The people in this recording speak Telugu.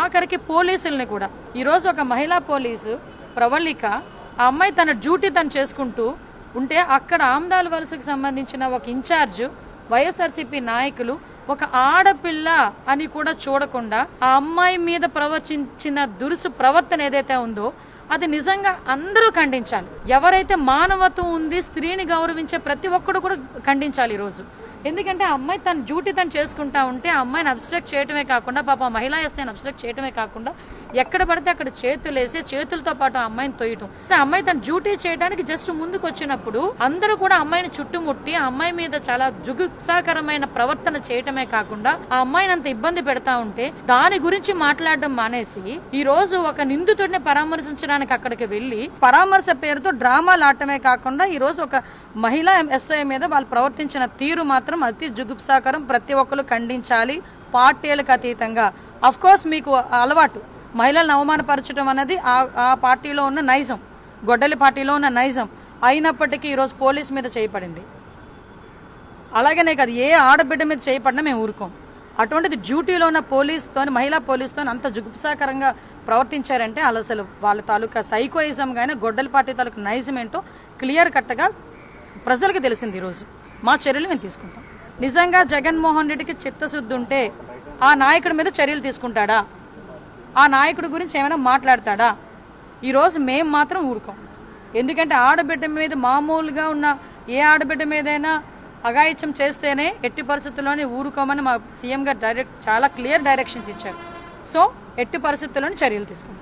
ఆఖరికి పోలీసుల్ని కూడా. ఈరోజు ఒక మహిళా పోలీసు ప్రవళిక ఆ అమ్మాయి తన డ్యూటీ తను చేసుకుంటూ ఉంటే అక్కడ ఆమ్దాల వలసకు సంబంధించిన ఒక ఇన్ఛార్జ్ వైఎస్ఆర్సీపీ నాయకులు ఒక ఆడపిల్ల అని కూడా చూడకుండా ఆ అమ్మాయి మీద ప్రవర్తించిన దురుసు ప్రవర్తన ఏదైతే ఉందో అది నిజంగా అందరూ ఖండించాలి. ఎవరైతే మానవత్వం ఉంది, స్త్రీని గౌరవించే ప్రతి ఒక్కడు కూడా ఖండించాలి ఈరోజు. ఎందుకంటే ఆ అమ్మాయి తన డ్యూటీ తను చేసుకుంటా ఉంటే ఆ అమ్మాయిని అబ్స్ట్రాక్ట్ చేయటమే కాకుండా, పాప మహిళా ఎస్ఐని అబ్స్ట్రాక్ట్ చేయటమే కాకుండా ఎక్కడ పడితే అక్కడ చేతులు వేసి చేతులతో పాటు ఆ అమ్మాయిని తొయ్యటం. ఆ అమ్మాయి తన డ్యూటీ చేయడానికి జస్ట్ ముందుకు వచ్చినప్పుడు అందరూ కూడా అమ్మాయిని చుట్టుముట్టి ఆ అమ్మాయి మీద చాలా జుగుప్సాకరమైన ప్రవర్తన చేయటమే కాకుండా ఆ అమ్మాయిని అంత ఇబ్బంది పెడతా ఉంటే దాని గురించి మాట్లాడడం మానేసి ఈ రోజు ఒక నిందితుడిని పరామర్శించడానికి అక్కడికి వెళ్లి పరామర్శ పేరుతో డ్రామాలు ఆడటమే కాకుండా ఈ రోజు ఒక మహిళా ఎస్ఐ మీద వాళ్ళు ప్రవర్తించిన తీరు మాత్రం అతి జుగుప్సాకరం. ప్రతి ఒక్కరు ఖండించాలి, పార్టీలకు అతీతంగా. అఫ్ కోర్స్ మీకు అలవాటు మహిళలను అవమానపరచడం అనేది ఆ పార్టీలో ఉన్న నైజం, గొడ్డలి పార్టీలో ఉన్న నైజం. అయినప్పటికీ ఈరోజు పోలీస్ మీద చేయబడింది. అలాగనే కాదు, ఏ ఆడబిడ్డ మీద చేయబడినా మేము ఊరుకోం. అటువంటిది డ్యూటీలో ఉన్న పోలీస్తో, మహిళా పోలీస్తో అంత జుగుప్సాకరంగా ప్రవర్తించారంటే అసలు వాళ్ళ తాలూకా సైకోయిజం కానీ గొడ్డలి పార్టీ తాలూకా నైజం ఏంటో క్లియర్ కట్గా ప్రజలకు తెలిసింది. ఈరోజు మా చర్యలు మేము తీసుకుంటాం. నిజంగా జగన్మోహన్ రెడ్డికి చిత్తశుద్ధి ఉంటే ఆ నాయకుడి మీద చర్యలు తీసుకుంటాడా, ఆ నాయకుడి గురించి ఏమైనా మాట్లాడతాడా? ఈరోజు మేము మాత్రం ఊరుకోం. ఎందుకంటే ఆడబిడ్డ మీద మామూలుగా ఉన్న ఏ ఆడబిడ్డ మీదైనా అఘాయిత్యం చేస్తేనే ఎట్టి పరిస్థితుల్లోనే ఊరుకోమని మా సీఎం గారు చాలా క్లియర్ డైరెక్షన్స్ ఇచ్చారు. సో ఎట్టి పరిస్థితుల్లోనే చర్యలు తీసుకుంటాం.